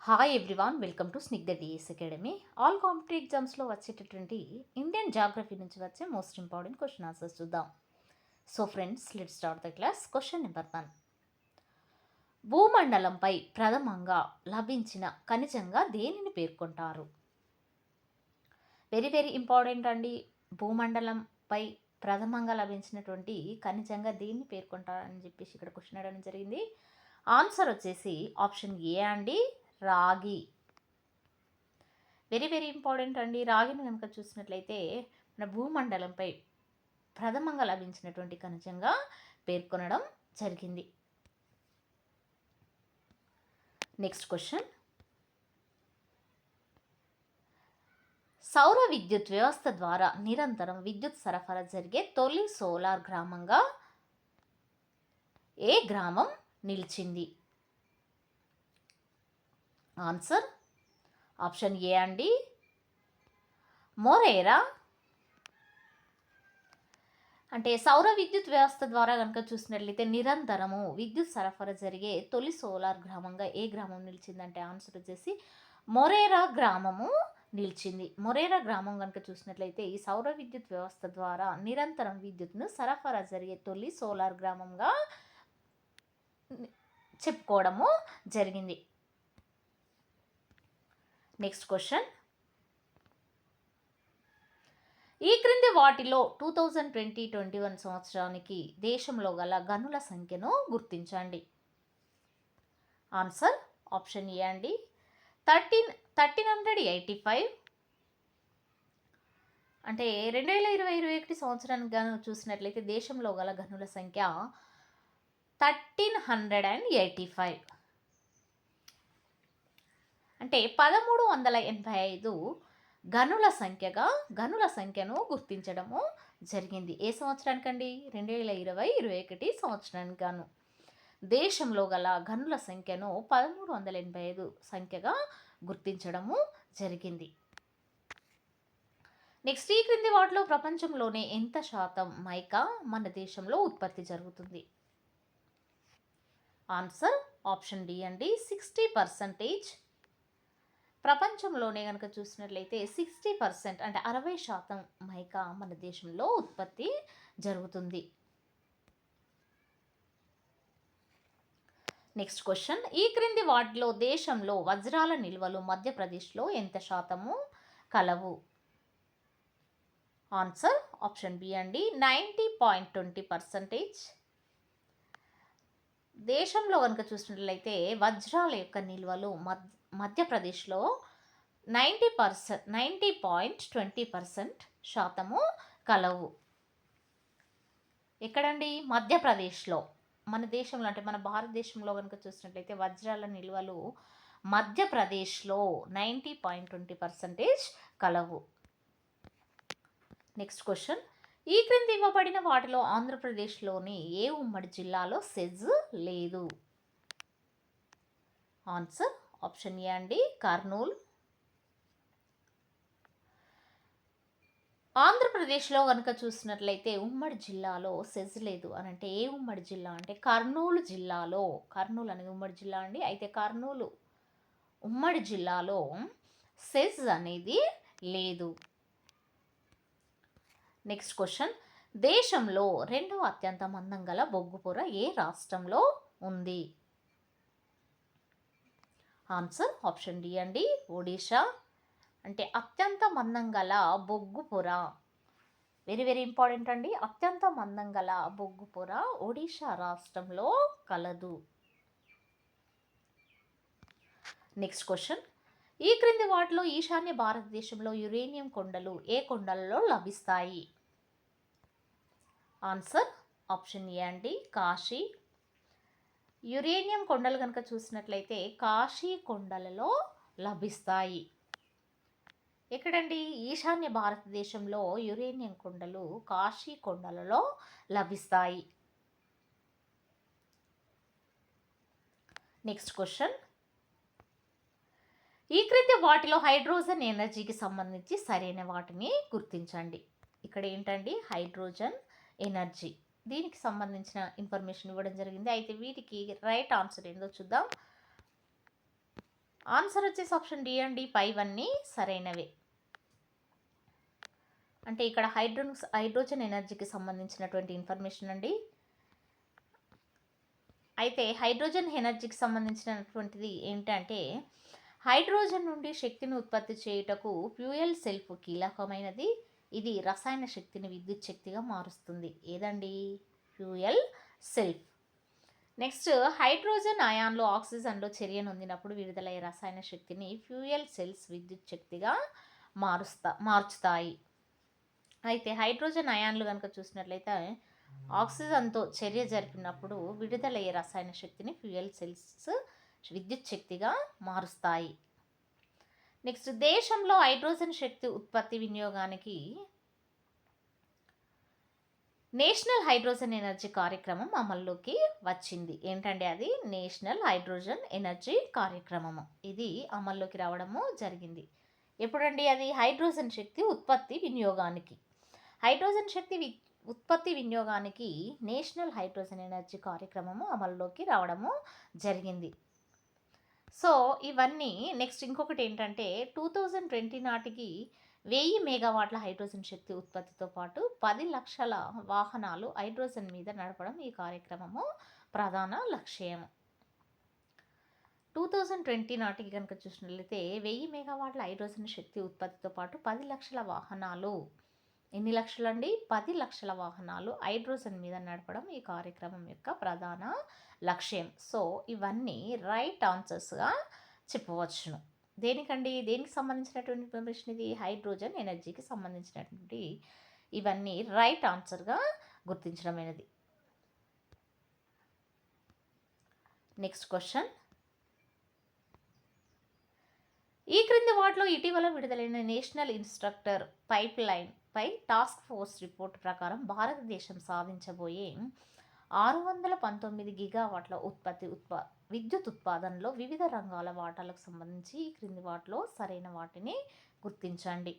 Hi everyone, welcome to Snigdha DS Academy. All competitive ఎగ్జామ్స్లో వచ్చేటటువంటి Indian geography నుంచి వచ్చే మోస్ట్ ఇంపార్టెంట్ క్వశ్చన్ ఆన్సర్స్ చూద్దాం. So friends, let's start the class. Question number 1. భూమండలంపై ప్రథమంగా లభించిన ఖనిజంగా దేనిని పేర్కొంటారు? వెరీ వెరీ ఇంపార్టెంట్ అండి. భూమండలంపై ప్రథమంగా లభించినటువంటి ఖనిజంగా దేన్ని పేర్కొంటారని చెప్పేసి ఇక్కడ క్వశ్చన్ అడగడం జరిగింది. ఆన్సర్ వచ్చేసి ఆప్షన్ ఏ అండి, రాగి. వెరీ వెరీ ఇంపార్టెంట్ అండి. రాగిని కనుక చూసినట్లయితే మన భూమండలంపై ప్రథమంగా లభించినటువంటి ఖనిజంగా పేర్కొనడం జరిగింది. Next question. సౌర విద్యుత్ వ్యవస్థ ద్వారా నిరంతరం విద్యుత్ సరఫరా జరిగే తొలి సోలార్ గ్రామంగా ఏ గ్రామం నిలిచింది? ఆన్సర్ ఆప్షన్ ఏ అండి, మొరేరా. అంటే సౌర విద్యుత్ వ్యవస్థ ద్వారా కనుక చూసినట్లయితే నిరంతరము విద్యుత్ సరఫరా జరిగే తొలి సోలార్ గ్రామంగా ఏ గ్రామం నిలిచిందంటే ఆన్సర్ వచ్చేసి మొరేరా గ్రామము నిలిచింది. మొరేరా గ్రామం కనుక చూసినట్లయితే ఈ సౌర విద్యుత్ వ్యవస్థ ద్వారా నిరంతరం విద్యుత్ను సరఫరా జరిగే తొలి సోలార్ గ్రామంగా చెప్పుకోవడము జరిగింది. Next question. ఈ క్రింది వాటిలో 2020-21 సంవత్సరానికి దేశంలో గల గనుల సంఖ్యను గుర్తించండి. ఆన్సర్ ఆప్షన్ ఏ అండి, 1385. అంటే 2020-21 సంవత్సరానికి గాను చూసినట్లయితే దేశంలో గల గనుల సంఖ్య 1385. అంటే 1385 గనుల సంఖ్యను గుర్తించడము జరిగింది. ఏ సంవత్సరానికండి? 2020-21 సంవత్సరానికి గాను దేశంలో గల గనుల సంఖ్యను 1385 సంఖ్యగా గుర్తించడము జరిగింది. నెక్స్ట్, ఈ క్రింది వాటిలో ప్రపంచంలోనే ఎంత శాతం మైకా మన దేశంలో ఉత్పత్తి జరుగుతుంది? ఆన్సర్ ఆప్షన్ డి అండి, 60%. ప్రపంచంలోనే కనుక చూసినట్లయితే 60% అంటే 60% మైకా మన దేశంలో ఉత్పత్తి జరుగుతుంది. Next question. ఈ క్రింది వాటిలో దేశంలో వజ్రాల నిల్వలు మధ్యప్రదేశ్లో ఎంత శాతము కలవు? ఆన్సర్ ఆప్షన్ బి అండి, 90.20%. దేశంలో కనుక చూసినట్లయితే వజ్రాల యొక్క నిల్వలు మధ్యప్రదేశ్లో 90.20% శాతము కలవు. ఎక్కడండి? మధ్యప్రదేశ్లో. మన దేశంలో అంటే మన భారతదేశంలో కనుక చూసినట్లయితే వజ్రాల నిల్వలు మధ్యప్రదేశ్లో 90.20% కలవు. Next question. ఈ క్రింది ఇవ్వబడిన వాటిలో ఆంధ్రప్రదేశ్లోని ఏ ఉమ్మడి జిల్లాలో సెజ్ లేదు? ఆన్సర్ ఆప్షన్ ఏ అండి, కర్నూలు. ఆంధ్రప్రదేశ్లో కనుక చూసినట్లయితే ఉమ్మడి జిల్లాలో సెజ్ లేదు అని అంటే ఏ ఉమ్మడి జిల్లా అంటే కర్నూలు జిల్లాలో. కర్నూలు అనేది ఉమ్మడి జిల్లా అండి. అయితే కర్నూలు ఉమ్మడి జిల్లాలో సెజ్ అనేది లేదు. Next question. దేశంలో రెండవ అత్యంత మందం గల బొగ్గు పొర ఏ రాష్ట్రంలో ఉంది? ఆన్సర్ ఆప్షన్ డి అండి, ఒడిషా. అంటే అత్యంత మందం గల బొగ్గు పొర, వెరీ వెరీ ఇంపార్టెంట్ అండి, అత్యంత మందం గల బొగ్గు పొర ఒడిషా రాష్ట్రంలో కలదు. Next question. ఈ క్రింది వాటిలో ఈశాన్య భారతదేశంలో యురేనియం కొండలు ఏ కొండలలో లభిస్తాయి? ఆన్సర్ ఆప్షన్ ఏ అండి, కాశీ. యురేనియం కొండలు కనుక చూసినట్లయితే కాశీ కొండలలో లభిస్తాయి. ఎక్కడండి? ఈశాన్య భారతదేశంలో యురేనియం కొండలు కాశీ కొండలలో లభిస్తాయి. Next question. ఈ క్రింది వాటిలో హైడ్రోజన్ ఎనర్జీకి సంబంధించి సరైన వాటిని గుర్తించండి. ఇక్కడ ఏంటండి? హైడ్రోజన్ ఎనర్జీ, దీనికి సంబంధించిన ఇన్ఫర్మేషన్ ఇవ్వడం జరిగింది. అయితే వీటికి రైట్ ఆన్సర్ ఏందో చూద్దాం. ఆన్సర్ వచ్చేసి ఆప్షన్ డి అండి, పైవన్నీ సరైనవే. అంటే ఇక్కడ హైడ్రోజన్ ఎనర్జీకి సంబంధించినటువంటి ఇన్ఫర్మేషన్ అండి. అయితే హైడ్రోజన్ ఎనర్జీకి సంబంధించినటువంటిది ఏంటంటే, హైడ్రోజన్ నుండి శక్తిని ఉత్పత్తి చేయుటకు ఫ్యూయల్ సెల్ఫ్ కీలకమైనది. ఇది రసాయన శక్తిని విద్యుత్ శక్తిగా మారుస్తుంది. ఏదండి? Fuel self. నెక్స్ట్, హైడ్రోజన్ అయాన్లు ఆక్సిజన్లో చర్య నొందినప్పుడు విడుదలయ్యే రసాయన శక్తిని ఫ్యూయల్ సెల్స్ విద్యుత్ శక్తిగా మార్చుతాయి. అయితే హైడ్రోజన్ అయాన్లు కనుక చూసినట్లయితే ఆక్సిజన్తో చర్య జరిపినప్పుడు విడుదలయ్యే రసాయన శక్తిని ఫ్యూయల్ సెల్స్ విద్యుత్ శక్తిగా మారుస్తాయి. నెక్స్ట్, దేశంలో హైడ్రోజన్ శక్తి ఉత్పత్తి వినియోగానికి నేషనల్ హైడ్రోజన్ ఎనర్జీ కార్యక్రమం అమల్లోకి వచ్చింది. ఏంటంటే అది నేషనల్ హైడ్రోజన్ ఎనర్జీ కార్యక్రమము. ఇది అమల్లోకి రావడము జరిగింది. ఎప్పుడండి? అది హైడ్రోజన్ శక్తి ఉత్పత్తి వినియోగానికి. హైడ్రోజన్ శక్తి ఉత్పత్తి వినియోగానికి నేషనల్ హైడ్రోజన్ ఎనర్జీ కార్యక్రమము అమల్లోకి రావడము జరిగింది. సో ఇవన్నీ. నెక్స్ట్ ఇంకొకటి ఏంటంటే 2020 నాటికి 1000 మెగావాట్ల హైడ్రోజన్ శక్తి ఉత్పత్తితో పాటు 10 లక్షల వాహనాలు హైడ్రోజన్ మీద నడపడం ఈ కార్యక్రమము ప్రధాన లక్ష్యం. 2020 నాటికి కనుక చూసినట్లయితే 1000 మెగావాట్ల హైడ్రోజన్ శక్తి ఉత్పత్తితో పాటు 10 లక్షల వాహనాలు, ఎన్ని లక్షలు అండి? 10 లక్షల వాహనాలు హైడ్రోజన్ మీద నడపడం ఈ కార్యక్రమం యొక్క ప్రధాన లక్ష్యం. సో ఇవన్నీ రైట్ ఆన్సర్స్గా చెప్పవచ్చును. దేనికండి? దేనికి సంబంధించినటువంటి ఇన్ఫర్మేషన్ ఇది? హైడ్రోజన్ ఎనర్జీకి సంబంధించినటువంటి ఇవన్నీ రైట్ ఆన్సర్గా గుర్తించడమైనది. నెక్స్ట్ క్వశ్చన్, ఈ క్రింది వాటిలో ఇటీవల విడుదలైన నేషనల్ ఇన్స్ట్రక్టర్ పైప్ లైన్ పై టాస్క్ ఫోర్స్ రిపోర్ట్ ప్రకారం భారతదేశం సాధించబోయే 619 గిగావాట్ల విద్యుత్ ఉత్పాదనలో వివిధ రంగాల వాటాలకు సంబంధించి ఈ క్రింది వాటిలో సరైన వాటిని గుర్తించండి.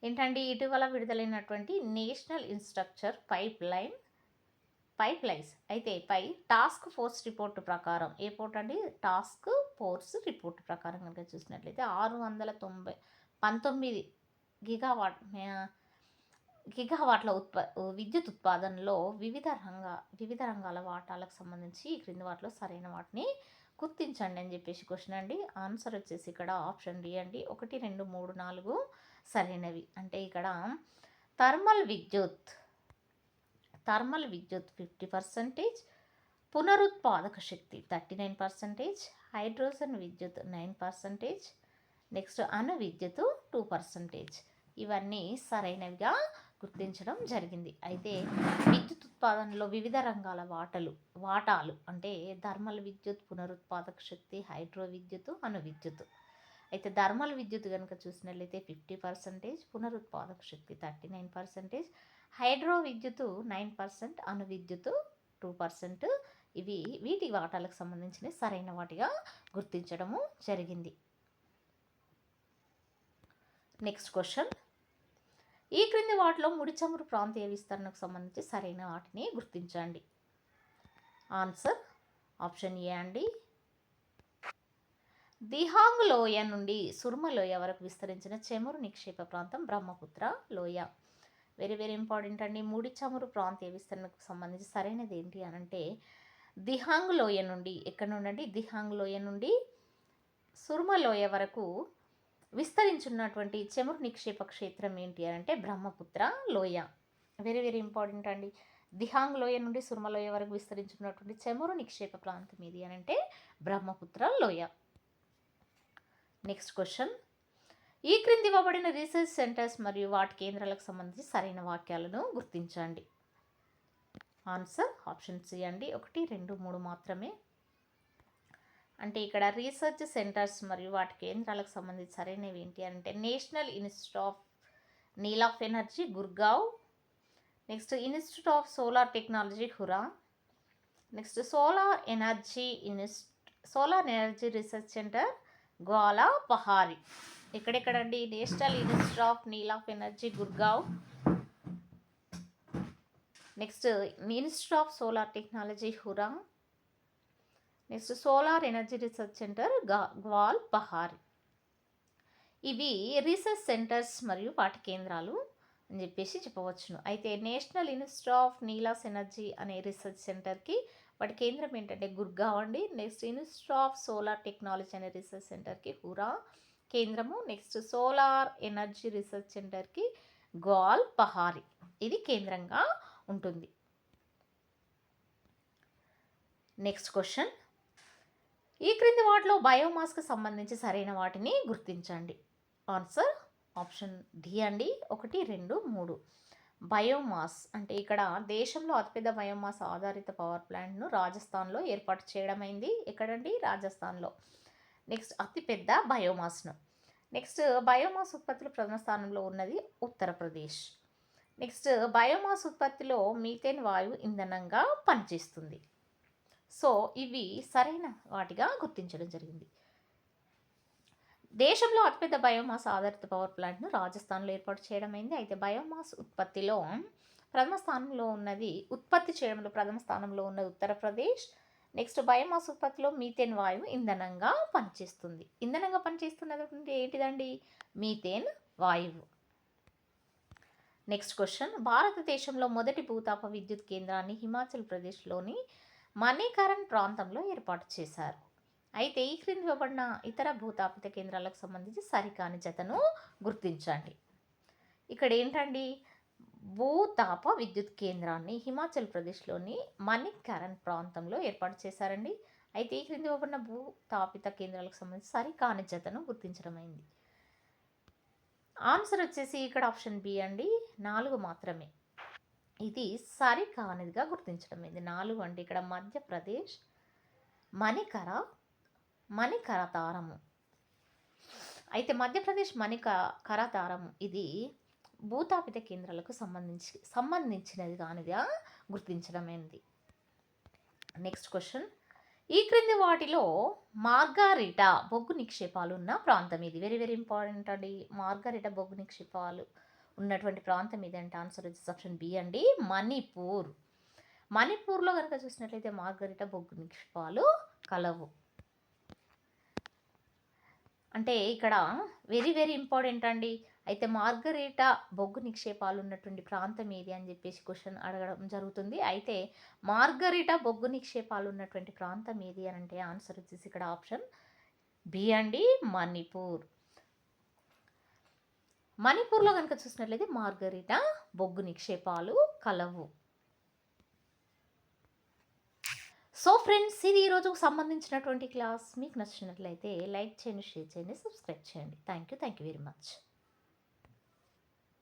ఏంటండి? ఇటీవల విడుదలైనటువంటి నేషనల్ ఇన్స్ట్రక్టర్ పైప్ లైన్స్ అయితే పై టాస్క్ ఫోర్స్ రిపోర్టు ప్రకారం, ఏ పోర్ట్ అండి? టాస్క్ ఫోర్స్ రిపోర్టు ప్రకారం కనుక చూసినట్లయితే 619 గిగావాట్ల విద్యుత్ ఉత్పాదనలో వివిధ రంగాల వాటాలకు సంబంధించి ఈ క్రింది వాటిలో సరైన వాటిని గుర్తించండి అని చెప్పేసి క్వశ్చన్ అండి. ఆన్సర్ వచ్చేసి ఇక్కడ ఆప్షన్ డి అండి. 1, 2, 3, 4 సరైనవి. అంటే ఇక్కడ థర్మల్ విద్యుత్ 50%, పునరుత్పాదక శక్తి 39%, హైడ్రోజన్ విద్యుత్ 9%, నెక్స్ట్ అణు విద్యుత్ 2%. ఇవన్నీ సరైనవిగా గుర్తించడం జరిగింది. అయితే విద్యుత్ ఉత్పాదనలో వివిధ రంగాల వాటాలు అంటే థర్మల్ విద్యుత్, పునరుత్పాదక శక్తి, హైడ్రో విద్యుత్, అణు విద్యుత్. అయితే థర్మల్ విద్యుత్ కనుక చూసినట్లయితే 50%, పునరుత్పాదక శక్తి 39%, హైడ్రో విద్యుత్ 9%, అణు విద్యుత్ 2%. వీటి వాటాలకు సంబంధించిన సరైన వాటిగా గుర్తించడము జరిగింది. నెక్స్ట్ క్వశ్చన్, ఈ క్రింది వాటిలో ముడి చమురు ప్రాంతీయ విస్తరణకు సంబంధించి సరైన వాటిని గుర్తించండి. ఆన్సర్ ఆప్షన్ ఏ అండి. దిహాంగ్ లోయ నుండి సుర్మ లోయ వరకు విస్తరించిన చమురు నిక్షేప ప్రాంతం బ్రహ్మపుత్ర లోయ. వెరీ వెరీ ఇంపార్టెంట్ అండి. ముడి చమురు ప్రాంతీయ విస్తరణకు సంబంధించి సరైనది ఏంటి అని అంటే దిహాంగ్ లోయ నుండి, ఎక్కడ నుండి అండి? దిహాంగ్ లోయ నుండి సుర్మ లోయ వరకు విస్తరించున్నటువంటి చమురు నిక్షేప క్షేత్రం ఏంటి అని అంటే బ్రహ్మపుత్ర లోయ. వెరీ వెరీ ఇంపార్టెంట్ అండి. దిహాంగ్ లోయ నుండి సుర్మ లోయ వరకు విస్తరించున్నటువంటి చమురు నిక్షేప ప్రాంతం ఏది అని అంటే బ్రహ్మపుత్ర లోయ. నెక్స్ట్ క్వశ్చన్, ఈ క్రింది ఇవ్వబడిన రీసెర్చ్ సెంటర్స్ మరియు వాటి కేంద్రాలకు సంబంధించి సరైన వాక్యాలను గుర్తించండి. ఆన్సర్ ఆప్షన్ సి అండి. 1, 2, 3 మాత్రమే. అంటే ఇక్కడ రీసెర్చ్ సెంటర్స్ మరియు వాటి కేంద్రాలకు సంబంధించి సరైనవి ఏంటి అంటే నేషనల్ ఇన్స్టిట్యూట్ ఆఫ్ నీల్ of energy Gurgaon, next institute of solar technology హురా, next solar energy research centre Gwala Pahari. ఎక్కడెక్కడండి? నేషనల్ ఇన్స్టిట్యూట్ ఆఫ్ నీల్ of energy Gurgaon, next institute of solar technology హురా, next solar energy research centre Gwal Pahari. ఇవి రీసెర్చ్ సెంటర్స్ మరియు వాటి కేంద్రాలు అని చెప్పేసి చెప్పవచ్చును. అయితే national institute of Neela's energy అనే రీసెర్చ్ సెంటర్కి వాటి కేంద్రం ఏంటంటే గుర్గావ్ అండి. Next institute of solar technology అనే రీసెర్చ్ సెంటర్కి హురా కేంద్రము. నెక్స్ట్ సోలార్ ఎనర్జీ రీసెర్చ్ సెంటర్కి గ్వాల్ పహారి ఇది కేంద్రంగా ఉంటుంది. నెక్స్ట్ క్వశ్చన్, ఈ క్రింది వాటిలో బయోమాస్కి సంబంధించి సరైన వాటిని గుర్తించండి. ఆన్సర్ ఆప్షన్ డి అండి. 1, 2, 3. బయోమాస్ అంటే ఇక్కడ దేశంలో అతిపెద్ద బయోమాస్ ఆధారిత పవర్ ప్లాంట్ను రాజస్థాన్లో ఏర్పాటు చేయడమైంది. ఎక్కడండి? రాజస్థాన్లో. నెక్స్ట్ అతిపెద్ద బయోమాస్ను. నెక్స్ట్ బయోమాస్ ఉత్పత్తిలో ప్రథమ స్థానంలో ఉన్నది ఉత్తరప్రదేశ్. నెక్స్ట్ బయోమాస్ ఉత్పత్తిలో మీథేన్ వాయువు ఇంధనంగా పనిచేస్తుంది. సో ఇవి సరైన వాటిగా గుర్తించడం జరిగింది. దేశంలో అతిపెద్ద బయోమాస్ ఆధారిత పవర్ ప్లాంట్ను రాజస్థాన్లో ఏర్పాటు చేయడమైంది. అయితే బయోమాస్ ఉత్పత్తిలో ప్రథమ స్థానంలో ఉన్నది ఉత్పత్తి చేయడంలో ప్రథమ స్థానంలో ఉన్నది ఉత్తరప్రదేశ్. నెక్స్ట్ బయోమాస్ ఉత్పత్తిలో మీథేన్ వాయువు ఇంధనంగా పనిచేస్తుంది. ఇంధనంగా పనిచేస్తున్నది ఏంటిదండి? మీథేన్ వాయువు. నెక్స్ట్ క్వశ్చన్, భారతదేశంలో మొదటి భూతాప విద్యుత్ కేంద్రాన్ని హిమాచల్ ప్రదేశ్లోని మణికరణ్ ప్రాంతంలో ఏర్పాటు చేశారు. అయితే ఈ క్రింది ఇవ్వబడిన ఇతర భూతాపిత కేంద్రాలకు సంబంధించి సరికాని జతను గుర్తించండి. ఇక్కడ ఏంటండి? భూతాప విద్యుత్ కేంద్రాన్ని హిమాచల్ ప్రదేశ్లోని మణికరణ్ ప్రాంతంలో ఏర్పాటు చేశారండి. అయితే ఈ క్రింది ఇవ్వబడిన భూతాపిత కేంద్రాలకు సంబంధించి సరికాని జతను గుర్తించడమైంది. ఆన్సర్ వచ్చేసి ఇక్కడ ఆప్షన్ బి అండి. 4 మాత్రమే. ఇది సరికానిదిగా గుర్తించడమైంది. 4 అంటే ఇక్కడ మధ్యప్రదేశ్, మణికరతారము. అయితే మధ్యప్రదేశ్ మణికరతారము ఇది భూతాపిత కేంద్రాలకు సంబంధించినది కానిదిగా గుర్తించడమైంది. నెక్స్ట్ క్వశ్చన్, ఈ క్రింది వాటిలో మార్గారిటా బొగ్గు నిక్షేపాలు ఉన్న ప్రాంతం ఇది. వెరీ వెరీ ఇంపార్టెంట్ అండి. మార్గారిటా బొగ్గు నిక్షేపాలు ఉన్నటువంటి ప్రాంతం ఇదంటే ఆన్సర్ వచ్చేసి ఆప్షన్ బి అండి. మణిపూర్. మణిపూర్లో కనుక చూసినట్లయితే మార్గారిటా బొగ్గు నిక్షేపాలు కలవు. అంటే ఇక్కడ వెరీ వెరీ ఇంపార్టెంట్ అండి. అయితే మార్గరిటా బొగ్గు నిక్షేపాలు ఉన్నటువంటి ప్రాంతం ఏది అని చెప్పేసి క్వశ్చన్ అడగడం జరుగుతుంది. అయితే మార్గరిటా బొగ్గు నిక్షేపాలు ఉన్నటువంటి ప్రాంతం ఏది అని అంటే ఆన్సర్ వచ్చేసి ఇక్కడ ఆప్షన్ బి అండి. మణిపూర్. మణిపూర్లో కనుక చూసినట్లయితే మార్గరిటా బొగ్గు నిక్షేపాలు కలవు. సో ఫ్రెండ్స్, ఇది ఈరోజుకు సంబంధించినటువంటి క్లాస్. మీకు నచ్చినట్లయితే లైక్ చేయండి, షేర్ చేయండి, సబ్స్క్రైబ్ చేయండి. Thank you very much.